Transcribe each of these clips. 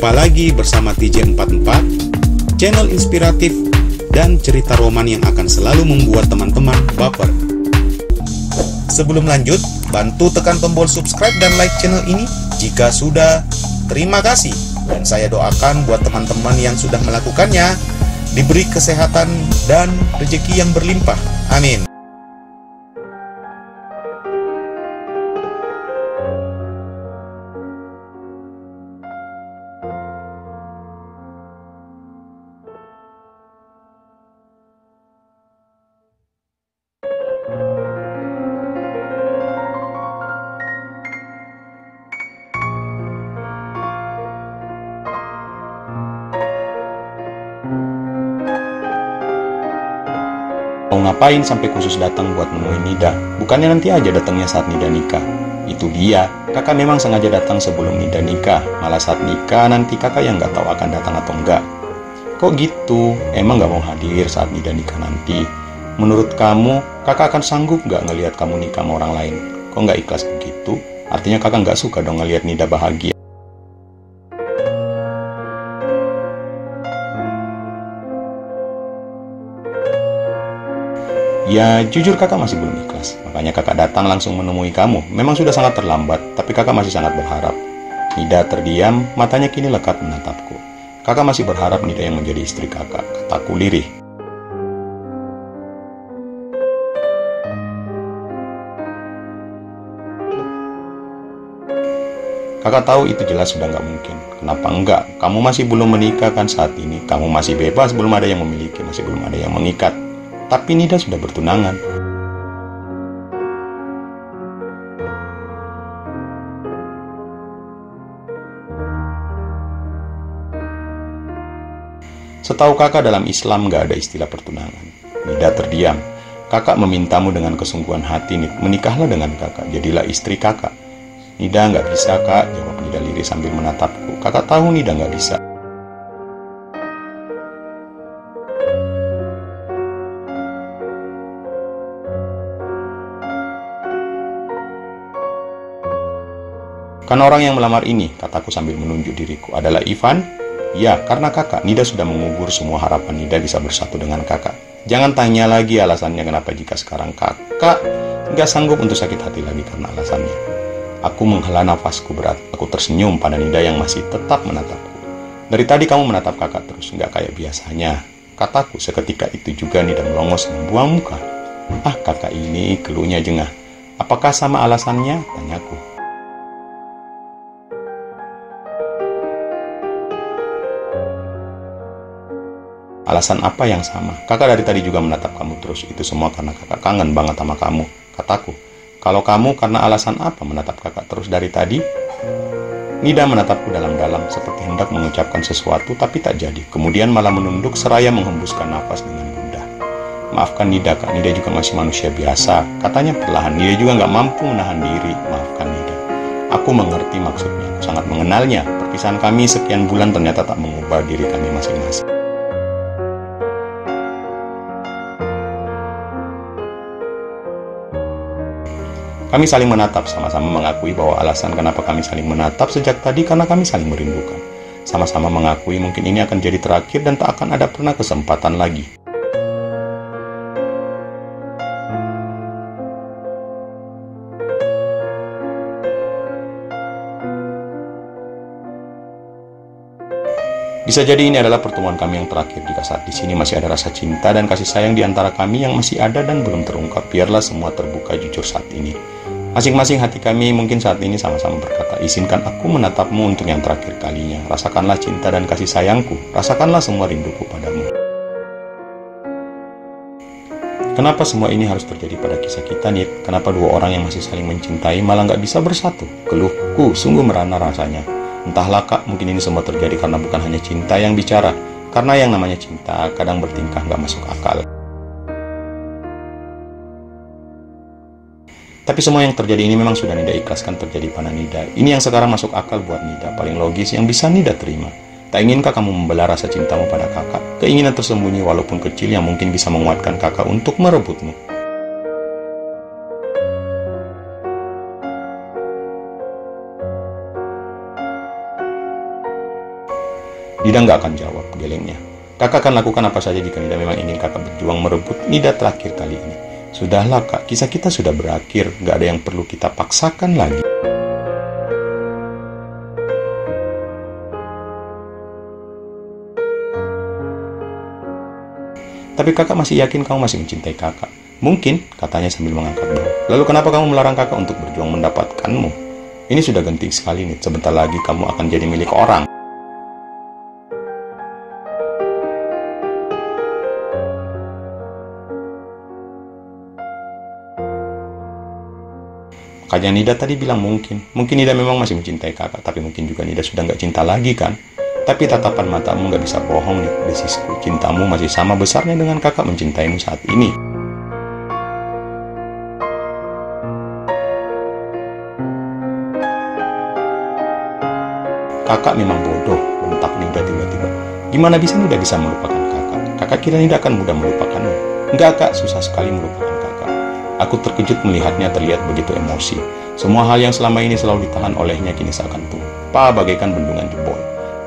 Jumpa lagi bersama TJ44, channel inspiratif dan cerita roman yang akan selalu membuat teman-teman baper. Sebelum lanjut, bantu tekan tombol subscribe dan like channel ini jika sudah. Terima kasih. Dan saya doakan buat teman-teman yang sudah melakukannya, diberi kesehatan dan rezeki yang berlimpah. Amin. Mau ngapain sampai khusus datang buat nemuin Nida? Bukannya nanti aja datangnya saat Nida nikah. Itu dia, kakak memang sengaja datang sebelum Nida nikah. Malah saat nikah nanti kakak yang nggak tahu akan datang atau enggak. Kok gitu? Emang nggak mau hadir saat Nida nikah nanti? Menurut kamu, kakak akan sanggup nggak ngelihat kamu nikah sama orang lain? Kok nggak ikhlas begitu? Artinya kakak nggak suka dong ngelihat Nida bahagia. Ya, jujur kakak masih belum ikhlas. Makanya kakak datang langsung menemui kamu. Memang sudah sangat terlambat, tapi kakak masih sangat berharap. Nida terdiam, matanya kini lekat menatapku. Kakak masih berharap Nida yang menjadi istri kakak, kataku lirih. Kakak tahu itu jelas sudah nggak mungkin. Kenapa enggak? Kamu masih belum menikah kan saat ini. Kamu masih bebas, belum ada yang memiliki, masih belum ada yang mengikat. Tapi Nida sudah bertunangan. Setahu kakak dalam Islam nggak ada istilah pertunangan. Nida terdiam. Kakak memintamu dengan kesungguhan hati, menikahlah dengan kakak, jadilah istri kakak. Nida nggak bisa kak, jawab Nida lirih sambil menatapku. Kakak tahu Nida nggak bisa. Kan orang yang melamar ini, kataku sambil menunjuk diriku, adalah Ivan? Ya, karena kakak, Nida sudah mengubur semua harapan Nida bisa bersatu dengan kakak. Jangan tanya lagi alasannya kenapa jika sekarang kakak nggak sanggup untuk sakit hati lagi karena alasannya. Aku menghela nafasku berat, aku tersenyum pada Nida yang masih tetap menatapku. Dari tadi kamu menatap kakak terus, nggak kayak biasanya. Kataku, seketika itu juga Nida melongos membuang muka. Ah, kakak ini keluhnya jengah. Apakah sama alasannya? Tanyaku. Alasan apa yang sama? Kakak dari tadi juga menatap kamu terus. Itu semua karena kakak kangen banget sama kamu, kataku. Kalau kamu karena alasan apa menatap kakak terus dari tadi? Nida menatapku dalam-dalam seperti hendak mengucapkan sesuatu tapi tak jadi. Kemudian malah menunduk seraya menghembuskan nafas dengan bunda. Maafkan Nida kak, Nida juga masih manusia biasa. Katanya perlahan, Nida juga nggak mampu menahan diri. Maafkan Nida. Aku mengerti maksudnya, aku sangat mengenalnya. Perpisahan kami sekian bulan ternyata tak mengubah diri kami masing-masing. Kami saling menatap, sama-sama mengakui bahwa alasan kenapa kami saling menatap sejak tadi karena kami saling merindukan. Sama-sama mengakui mungkin ini akan jadi terakhir dan tak akan ada pernah kesempatan lagi. Bisa jadi ini adalah pertemuan kami yang terakhir jika saat di sini masih ada rasa cinta dan kasih sayang di antara kami yang masih ada dan belum terungkap. Biarlah semua terbuka jujur saat ini. Masing-masing hati kami mungkin saat ini sama-sama berkata, izinkan aku menatapmu untuk yang terakhir kalinya. Rasakanlah cinta dan kasih sayangku. Rasakanlah semua rinduku padamu. Kenapa semua ini harus terjadi pada kisah kita, Nid? Kenapa dua orang yang masih saling mencintai malah nggak bisa bersatu? Keluhku sungguh merana rasanya. Entahlah kak, mungkin ini semua terjadi karena bukan hanya cinta yang bicara. Karena yang namanya cinta kadang bertingkah nggak masuk akal. Tapi semua yang terjadi ini memang sudah Nida ikhlaskan terjadi pada Nida. Ini yang sekarang masuk akal buat Nida, paling logis yang bisa Nida terima. Tak inginkah kamu membelah rasa cintamu pada kakak? Keinginan tersembunyi walaupun kecil yang mungkin bisa menguatkan kakak untuk merebutmu. Nida nggak akan jawab, gelengnya. Kakak akan lakukan apa saja jika Nida memang ingin kakak berjuang merebut Nida terakhir kali ini. Sudahlah kak, kisah kita sudah berakhir, nggak ada yang perlu kita paksakan lagi. Tapi kakak masih yakin kamu masih mencintai kakak. Mungkin, katanya sambil mengangkat bahu. Lalu kenapa kamu melarang kakak untuk berjuang mendapatkanmu? Ini sudah genting sekali nih, sebentar lagi kamu akan jadi milik orang. Makanya Nida tadi bilang mungkin Nida memang masih mencintai kakak, tapi mungkin juga Nida sudah nggak cinta lagi kan? Tapi tatapan matamu nggak bisa bohong nih, desisku. Cintamu masih sama besarnya dengan kakak mencintaimu saat ini. Kakak memang bodoh, bentak Nida tiba-tiba. Gimana bisa Nida bisa melupakan kakak? Kakak kira Nida akan mudah melupakanmu? Enggak kak, susah sekali melupakan kakak. Aku terkejut melihatnya terlihat begitu emosi. Semua hal yang selama ini selalu ditahan olehnya kini seakan tumpah bagaikan bendungan jebol.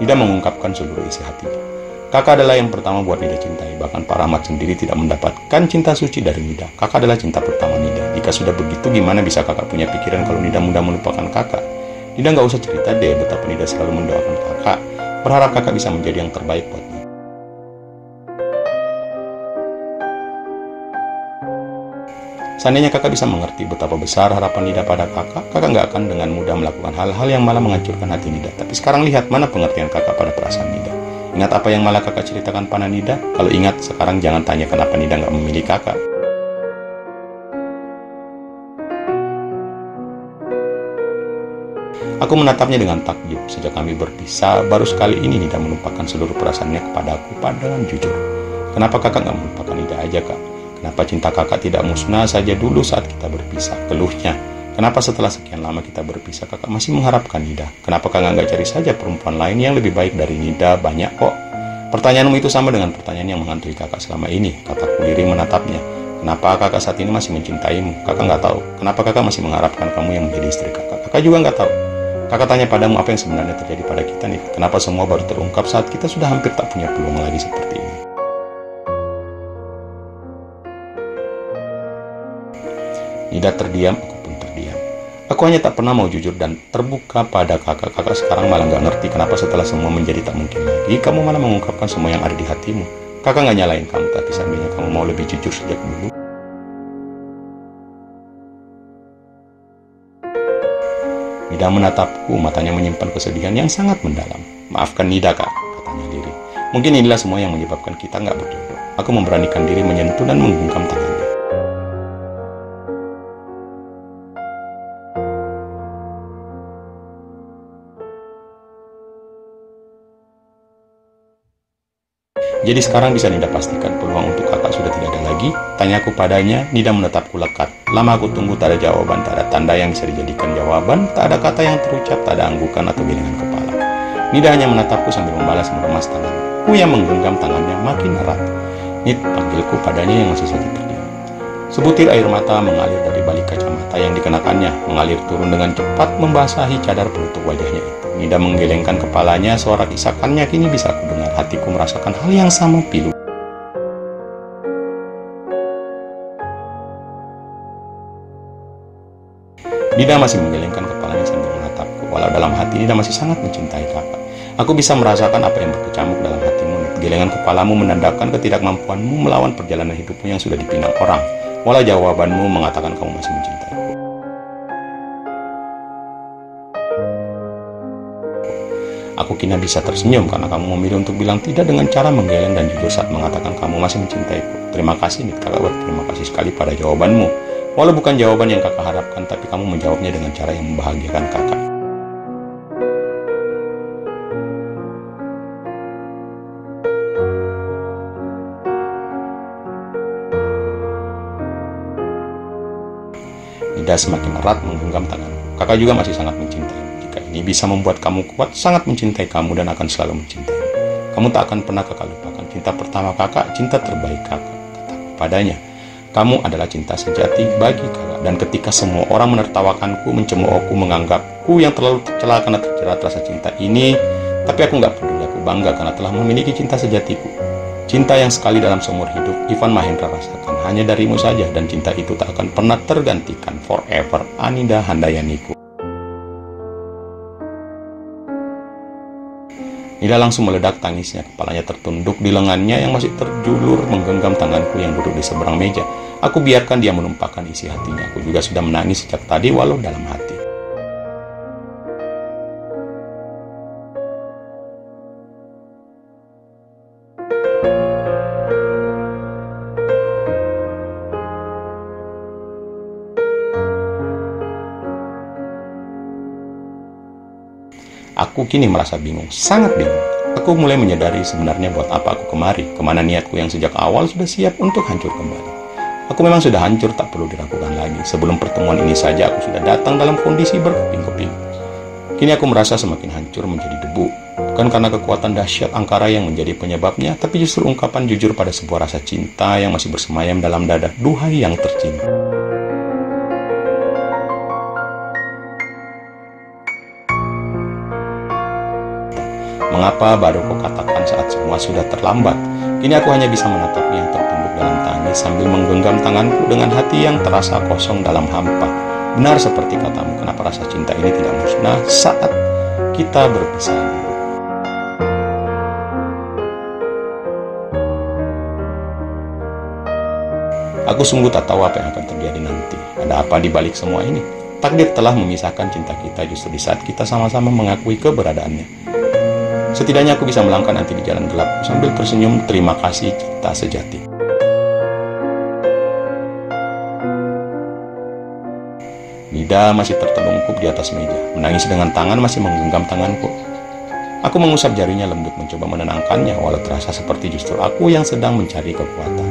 Nida mengungkapkan seluruh isi hatinya. Kakak adalah yang pertama buat Nida cintai. Bahkan Pak Rahmat sendiri tidak mendapatkan cinta suci dari Nida. Kakak adalah cinta pertama Nida. Jika sudah begitu, gimana bisa kakak punya pikiran kalau Nida mudah melupakan kakak? Nida nggak usah cerita deh betapa Nida selalu mendoakan kakak, berharap kakak bisa menjadi yang terbaik buat Nida. Seandainya kakak bisa mengerti betapa besar harapan Nida pada kakak, kakak nggak akan dengan mudah melakukan hal-hal yang malah menghancurkan hati Nida. Tapi sekarang lihat mana pengertian kakak pada perasaan Nida. Ingat apa yang malah kakak ceritakan pada Nida? Kalau ingat, sekarang jangan tanya kenapa Nida nggak memilih kakak. Aku menatapnya dengan takjub. Sejak kami berpisah, baru sekali ini Nida menumpahkan seluruh perasaannya kepadaku dengan jujur. Kenapa kakak nggak melupakan Nida aja kak? Kenapa cinta kakak tidak musnah saja dulu saat kita berpisah? Keluhnya. Kenapa setelah sekian lama kita berpisah kakak masih mengharapkan Nida? Kenapa kakak nggak cari saja perempuan lain yang lebih baik dari Nida? Banyak kok. Pertanyaanmu itu sama dengan pertanyaan yang menghantui kakak selama ini. Kataku liring menatapnya. Kenapa kakak saat ini masih mencintaimu? Kakak nggak tahu. Kenapa kakak masih mengharapkan kamu yang menjadi istri kakak? Kakak juga nggak tahu. Kakak tanya padamu apa yang sebenarnya terjadi pada kita nih. Kenapa semua baru terungkap saat kita sudah hampir tak punya peluang lagi seperti ini. Nida terdiam, aku pun terdiam. Aku hanya tak pernah mau jujur dan terbuka pada kakak. Kakak sekarang malah nggak ngerti kenapa setelah semua menjadi tak mungkin lagi, kamu malah mengungkapkan semua yang ada di hatimu. Kakak nggak nyalain kamu, tapi seandainya kamu mau lebih jujur sejak dulu. Nida menatapku, matanya menyimpan kesedihan yang sangat mendalam. Maafkan Nida kak, katanya lirih. Mungkin inilah semua yang menyebabkan kita nggak berjodoh. Aku memberanikan diri menyentuh dan menggenggam tangannya. Jadi sekarang bisa Nida pastikan peluang untuk kakak sudah tidak ada lagi? Tanyaku padanya. Nida menatapku lekat. Lama aku tunggu, tak ada jawaban, tak ada tanda yang bisa dijadikan jawaban, tak ada kata yang terucap, tak ada anggukan atau gilingan kepala. Nida hanya menatapku sambil membalas meremas tanganku. Ku yang menggenggam tangannya makin erat. Nid, panggilku padanya yang masih saja terdiam. Sebutir air mata mengalir dari balik kacamata yang dikenakannya, mengalir turun dengan cepat membasahi cadar penutup wajahnya itu. Nida menggelengkan kepalanya, suara isakannya kini bisa aku dengar. Hatiku merasakan hal yang sama pilu. Nida masih menggelengkan kepalanya sambil menatapku. Walau dalam hati Nida masih sangat mencintai kakak. Aku bisa merasakan apa yang berkecamuk dalam hatimu. Gelengan kepalamu menandakan ketidakmampuanmu melawan perjalanan hidupmu yang sudah dipinang orang. Walau jawabanmu mengatakan kamu masih mencintaiku. Aku kini bisa tersenyum karena kamu memilih untuk bilang tidak dengan cara menggeleng dan jujur saat mengatakan kamu masih mencintaiku. Terima kasih nih kakak, berterima kasih sekali pada jawabanmu. Walau bukan jawaban yang kakak harapkan, tapi kamu menjawabnya dengan cara yang membahagiakan kakak. Nida semakin erat menggenggam tanganku. Kakak juga masih sangat mencintai. Ini bisa membuat kamu kuat, sangat mencintai kamu dan akan selalu mencintai. Kamu tak akan pernah kakak lupakan. Cinta pertama kakak, cinta terbaik kakak. Kataku padanya, kamu adalah cinta sejati bagi kakak. Dan ketika semua orang menertawakanku, mencemoohku, menganggapku yang terlalu tercela karena terjerat rasa cinta ini, tapi aku nggak peduli. Aku bangga karena telah memiliki cinta sejatiku. Cinta yang sekali dalam seumur hidup Ivan Mahendra rasakan hanya darimu saja, dan cinta itu tak akan pernah tergantikan. Forever, Anida Handayaniku. Nida langsung meledak tangisnya, kepalanya tertunduk di lengannya yang masih terjulur menggenggam tanganku yang duduk di seberang meja. Aku biarkan dia menumpahkan isi hatinya. Aku juga sudah menangis sejak tadi walau dalam hati. Aku kini merasa bingung, sangat bingung. Aku mulai menyadari sebenarnya buat apa aku kemari, kemana niatku yang sejak awal sudah siap untuk hancur kembali. Aku memang sudah hancur, tak perlu diragukan lagi. Sebelum pertemuan ini saja aku sudah datang dalam kondisi berkeping-keping. Kini aku merasa semakin hancur menjadi debu. Bukan karena kekuatan dahsyat angkara yang menjadi penyebabnya, tapi justru ungkapan jujur pada sebuah rasa cinta yang masih bersemayam dalam dada. Duhai yang tercinta. Mengapa baru kau katakan saat semua sudah terlambat? Kini aku hanya bisa menatap yang tertunduk dalam tangis sambil menggenggam tanganku dengan hati yang terasa kosong dalam hampa. Benar seperti katamu, kenapa rasa cinta ini tidak musnah saat kita berpisah? Aku sungguh tak tahu apa yang akan terjadi nanti. Ada apa di balik semua ini? Takdir telah memisahkan cinta kita justru di saat kita sama-sama mengakui keberadaannya. Setidaknya aku bisa melangkah nanti di jalan gelap sambil tersenyum terima kasih cinta sejati. Nida masih tertelungkup di atas meja, menangis dengan tangan masih menggenggam tanganku. Aku mengusap jarinya lembut mencoba menenangkannya, walau terasa seperti justru aku yang sedang mencari kekuatan.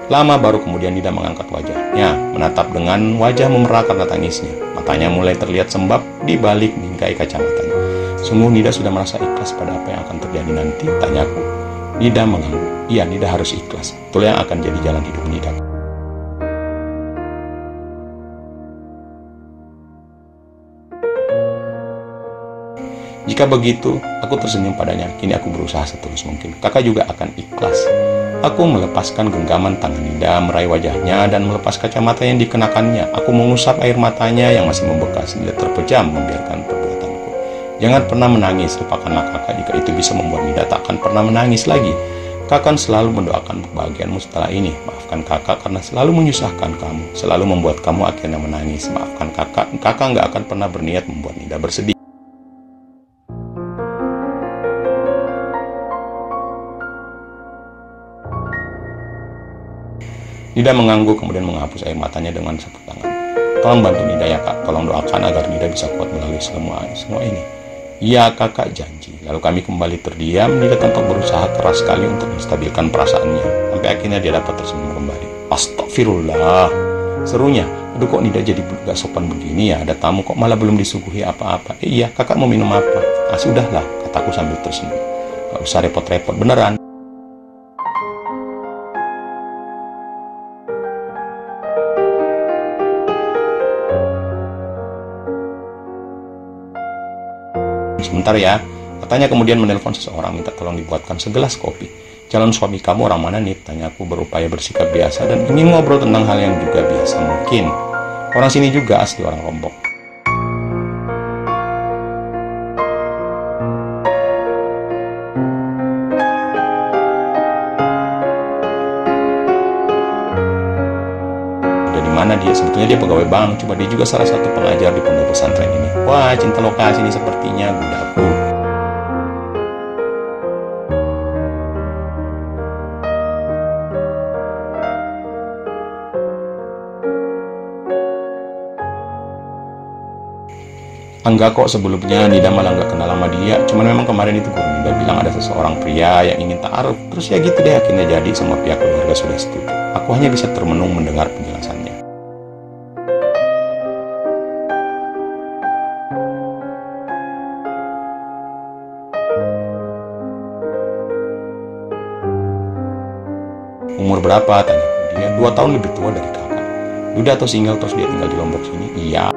Lama baru kemudian Nida mengangkat wajahnya, menatap dengan wajah memerah karena tangisnya. Matanya mulai terlihat sembab di balik bingkai kacamatanya. Sungguh Nida sudah merasa ikhlas pada apa yang akan terjadi nanti, tanyaku. Nida mengangguk. Iya, Nida harus ikhlas. Itulah yang akan jadi jalan hidup Nida. Jika begitu, aku tersenyum padanya. Kini aku berusaha setulus mungkin. Kakak juga akan ikhlas. Aku melepaskan genggaman tangan Nida, meraih wajahnya, dan melepas kacamata yang dikenakannya. Aku mengusap air matanya yang masih membekas. Nida terpejam membiarkan perbuatanku. Jangan pernah menangis, lupakanlah kakak. Jika itu bisa membuat Nida tak akan pernah menangis lagi. Kakak selalu mendoakan kebahagiaanmu setelah ini. Maafkan kakak karena selalu menyusahkan kamu, selalu membuat kamu akhirnya menangis. Maafkan kakak, kakak nggak akan pernah berniat membuat Nida bersedih. Nida mengangguk kemudian menghapus air matanya dengan sapu tangan. Tolong bantu Nida ya kak, tolong doakan agar Nida bisa kuat melalui semua ini. Iya kakak janji. Lalu kami kembali terdiam. Nida tampak berusaha keras sekali untuk menstabilkan perasaannya. Sampai akhirnya dia dapat tersenyum kembali. Astagfirullah, serunya. Aduh kok Nida jadi gak sopan begini ya, ada tamu kok malah belum disuguhi apa-apa. Iya kakak mau minum apa? Ah sudahlah, kataku sambil tersenyum. Gak usah repot-repot, beneran. Sebentar ya, katanya kemudian menelpon seseorang minta tolong dibuatkan segelas kopi. Calon suami kamu orang mana nih? Tanyaku berupaya bersikap biasa dan ingin ngobrol tentang hal yang juga biasa mungkin. Orang sini juga asli orang Lombok. Dari mana dia? Sebetulnya dia pegawai bank, coba dia juga salah satu pengajar di pondok pesantren ini. Wah, cinta lokasi ini sepertinya budaku. Enggak kok, sebelumnya Nida malah nggak kenal sama dia. Cuman memang kemarin itu guru Nida bilang ada seseorang pria yang ingin ta'aruf. Terus ya gitu deh, akhirnya jadi semua pihak keluarga sudah setuju. Aku hanya bisa termenung mendengar penjelasannya. Umur berapa? Tanya dia. 2 tahun lebih tua dari kakak. Udah atau single terus dia tinggal di Lombok sini? Iya.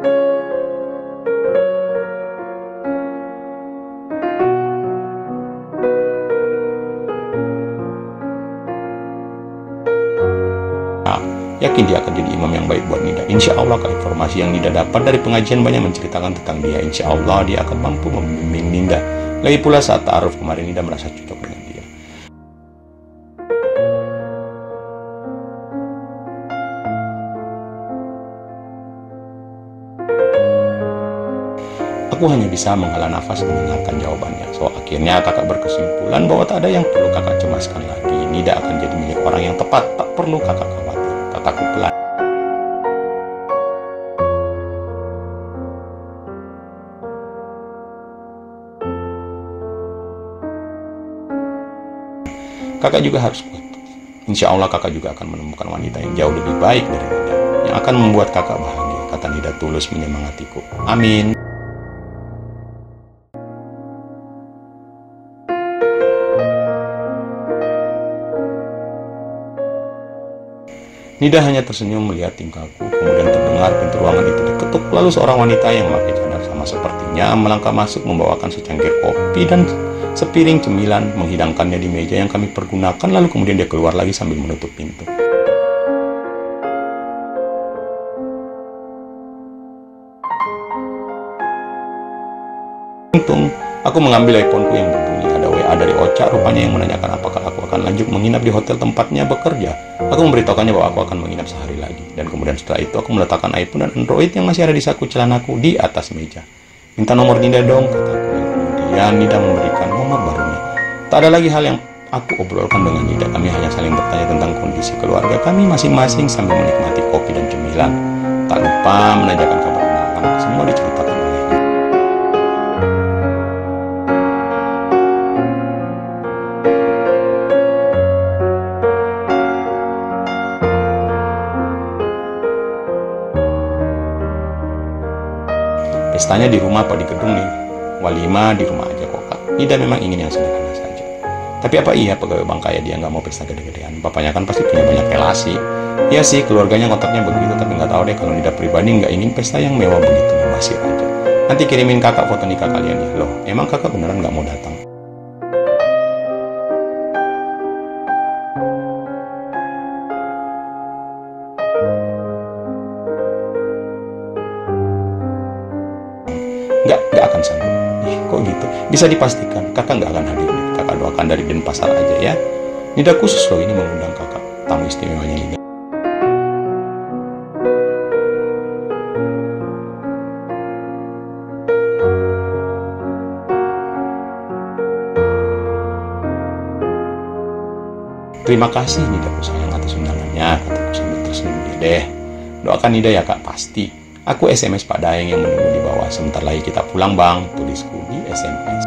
Yakin dia akan jadi imam yang baik buat Nida. Insya Allah, informasi yang Nida dapat dari pengajian banyak menceritakan tentang dia. Insya Allah dia akan mampu membimbing Nida. Lagi pula saat ta'aruf kemarin Nida merasa cocok dengan dia. Aku hanya bisa menghela nafas mendengarkan jawabannya. So akhirnya kakak berkesimpulan bahwa tak ada yang perlu kakak cemaskan lagi. Nida akan jadi milik orang yang tepat. Tak perlu kakak khawatir. Kataku pelan. Kakak juga harus kuat. Insya Allah kakak juga akan menemukan wanita yang jauh lebih baik dari Nida, yang akan membuat kakak bahagia, kata Nida tulus menyemangatiku. Amin. Nida hanya tersenyum melihat tingkahku, kemudian terdengar pintu ruangan itu diketuk, lalu seorang wanita yang memakai cadar sama sepertinya melangkah masuk membawakan secangkir kopi dan sepiring cemilan, menghidangkannya di meja yang kami pergunakan, lalu kemudian dia keluar lagi sambil menutup pintu. Untung, aku mengambil iPhoneku yang berbunyi. Ada WA dari Ocha rupanya yang menanyakan apakah aku akan lanjut menginap di hotel tempatnya bekerja. Aku memberitahukannya bahwa aku akan menginap sehari lagi. Dan kemudian setelah itu aku meletakkan iPhone dan Android yang masih ada di saku celanaku di atas meja. Minta nomor Nida dong, kataku. Kemudian Nida memberikan nomor barunya. Tak ada lagi hal yang aku obrolkan dengan Nida. Kami hanya saling bertanya tentang kondisi keluarga kami masing-masing sambil menikmati kopi dan cemilan. Tak lupa menanyakan kabar anak-anak. Semua diceritakan olehnya. Pestanya di rumah apa di gedung nih? Walimah di rumah aja kok, Kak. Nida memang ingin yang sederhana saja. Tapi apa iya pegawai bank kaya dia nggak mau pesta gede-gedean? Papanya kan pasti punya banyak relasi. Iya sih, keluarganya ngotaknya begitu, tapi nggak tahu deh kalau Nida pribadi nggak ingin pesta yang mewah begitu, masih aja. Nanti kirimin kakak foto nikah kalian ya. Loh, emang kakak beneran nggak mau datang? Nggak akan sanggup. Kok gitu? Bisa dipastikan kakak nggak akan hadir. Kakak doakan dari Denpasar aja ya. Nida khusus loh ini mengundang kakak, tamu istimewanya Nida. Terima kasih Nida ku sayang atas undangannya, kataku sambil tersenyum. Ya deh, doakan Nida ya kak, pasti. Aku SMS Pak Daeng yang menunggu di bawah. Sebentar lagi kita pulang bang, tulisku di SMS.